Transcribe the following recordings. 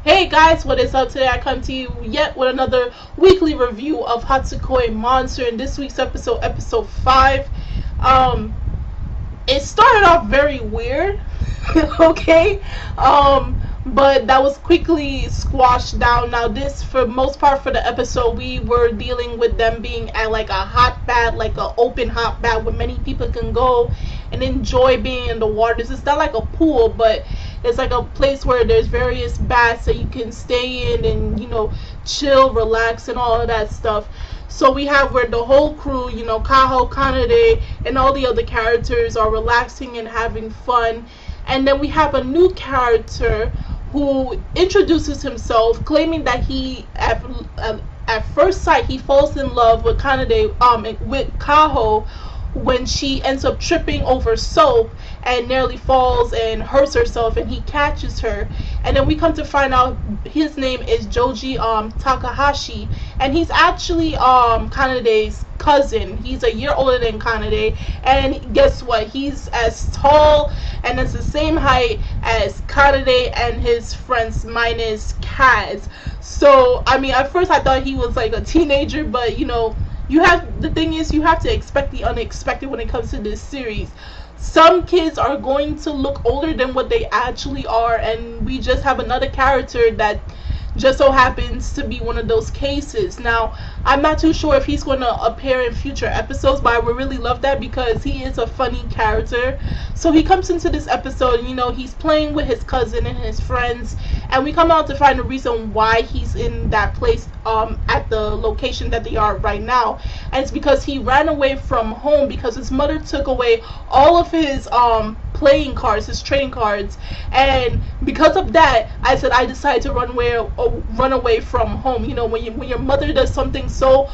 Hey guys, what is up? Today I come to you yet with another weekly review of Hatsukoi Monster. In this week's episode, episode 5, it started off very weird, okay, but that was quickly squashed down. Now this, for most part for the episode, we were dealing with them being at like a hot bath, like an open hot bath where many people can go and enjoy being in the water. This is not like a pool, but it's like a place where there's various baths that you can stay in and, chill, relax, and all of that stuff. So we have where the whole crew, Kaho, Kanade, and all the other characters are relaxing and having fun. And then we have a new character who introduces himself, claiming that he, at first sight, he falls in love with Kanade, with Kaho, when she ends up tripping over soap and nearly falls and hurts herself, and he catches her. And then we come to find out his name is Joji Takahashi, and he's actually Kanade's cousin. He's a year older than Kanade, and guess what? He's as tall and is the same height as Kanade and his friends minus Kaz. So I mean, at first I thought he was like a teenager, but the thing is, you have to expect the unexpected when it comes to this series. Some kids are going to look older than what they actually are, and we just have another character that just so happens to be one of those cases. Now, I'm not too sure if he's going to appear in future episodes, but I would really love that because he is a funny character. So he comes into this episode, he's playing with his cousin and his friends, and we come out to find the reason why he's in that place at the location that they are right now. And it's because he ran away from home because his mother took away all of his playing cards, his trading cards, and because of that, I decided to run away from home. When your mother does something so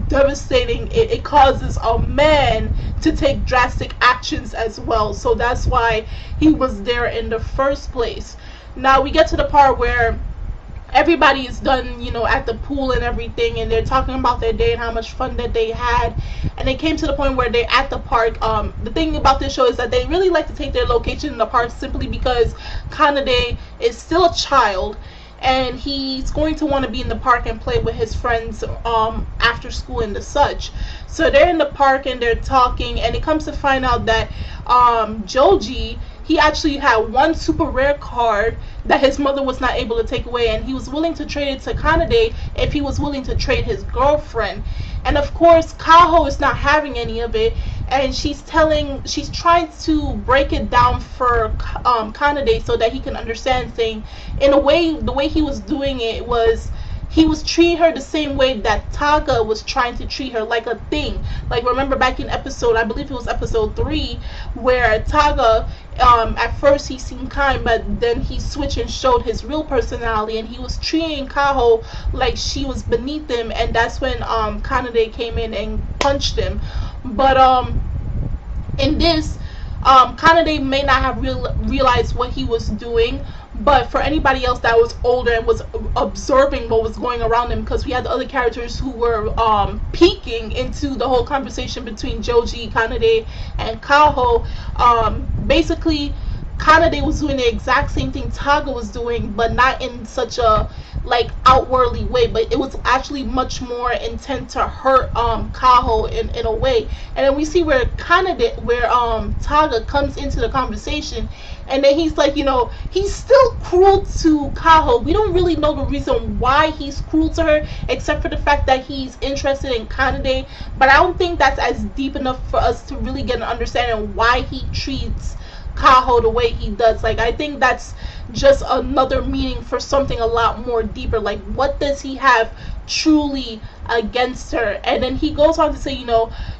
devastating, it causes a man to take drastic actions as well. So that's why he was there in the first place. Now we get to the part where everybody is done, at the pool and everything, and they're talking about their day and how much fun that they had. And they came to the point where they're at the park. The thing about this show is that they really like to take their location in the park simply because Kanade is still a child, and he's going to want to be in the park and play with his friends after school and the such. So they're in the park and they're talking, and it comes to find out that Joji, he actually had one super rare card that his mother was not able to take away, and he was willing to trade it to Kanade if he was willing to trade his girlfriend. And of course, Kaho is not having any of it, and she's trying to break it down for Kanade so that he can understand things. In a way, the way he was doing it was, he was treating her the same way that Taga was trying to treat her, like a thing. Like, remember back in episode, I believe it was episode 3, where Taga, at first he seemed kind, but then he switched and showed his real personality, and he was treating Kaho like she was beneath him, and that's when Kanade came in and punched him. But in this, Kanade may not have realized what he was doing, but for anybody else that was older and was observing what was going around him, because we had the other characters who were peeking into the whole conversation between Joji, Kanade, and Kaho, basically Kanade was doing the exact same thing Taga was doing, but not in such a outwardly way, but it was actually much more intent to hurt Kaho in a way. And then we see where Taga comes into the conversation, and then he's like, he's still cruel to Kaho. We don't really know the reason why he's cruel to her, except for the fact that he's interested in Kanade, but I don't think that's as deep enough for us to really get an understanding why he treats Kaho the way he does. I think that's just another meaning for something a lot more deeper. What does he have truly against her? And then he goes on to say,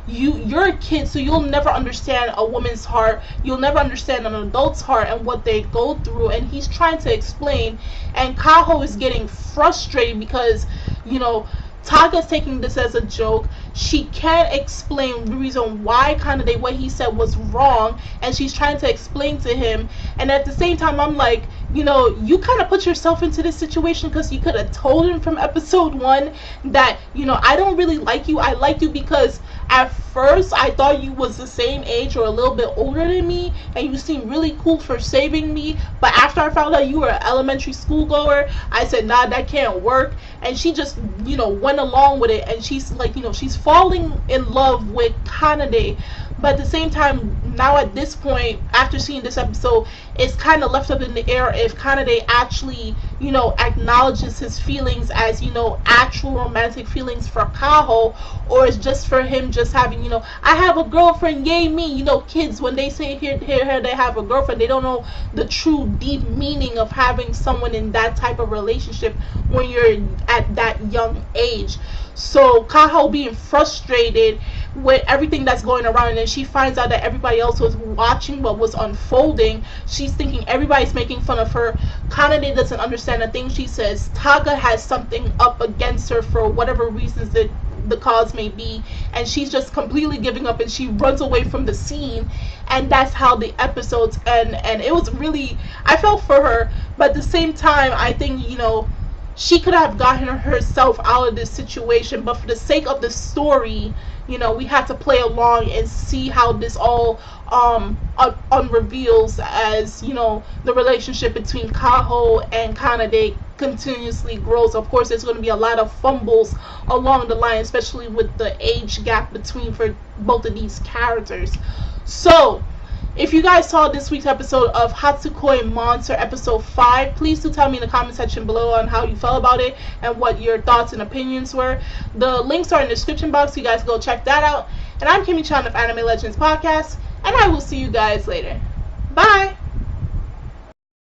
you're a kid, so you'll never understand a woman's heart, you'll never understand an adult's heart and what they go through. And he's trying to explain, and Kaho is getting frustrated because Taga's taking this as a joke. She can't explain the reason why Kanade, what he said was wrong, and she's trying to explain to him. And at the same time, I'm like, you kind of put yourself into this situation, because you could have told him from episode 1 that, I don't really like you. I like you because At first, I thought you was the same age or a little bit older than me, and you seemed really cool for saving me. But after I found out you were an elementary school goer, I said, nah, that can't work. And she just, went along with it. And she's like, she's falling in love with Kanade. But at the same time, now at this point, after seeing this episode, it's kind of left up in the air if Kanade actually, acknowledges his feelings as, actual romantic feelings for Kaho, or it's just for him just having, I have a girlfriend, yay me. Kids, when they say here they have a girlfriend, they don't know the true deep meaning of having someone in that type of relationship when you're at that young age. So Kaho being frustrated with everything that's going around, and she finds out that everybody else was watching what was unfolding. She's thinking everybody's making fun of her. Kanade doesn't understand a thing she says. Taka has something up against her for whatever reasons that the cause may be, and she's just completely giving up, and she runs away from the scene. And that's how the episodes end. And it was really, I felt for her, but at the same time, I think she could have gotten herself out of this situation, but for the sake of the story, we had to play along and see how this all unreveals as, the relationship between Kaho and Kanade continuously grows. Of course, there's going to be a lot of fumbles along the line, especially with the age gap between for both of these characters. So, if you guys saw this week's episode of Hatsukoi Monster episode 5, please do tell me in the comment section below on how you felt about it and what your thoughts and opinions were. The links are in the description box, so you guys go check that out. And I'm Kimmy Chan of Anime Legends Podcast, and I will see you guys later. Bye!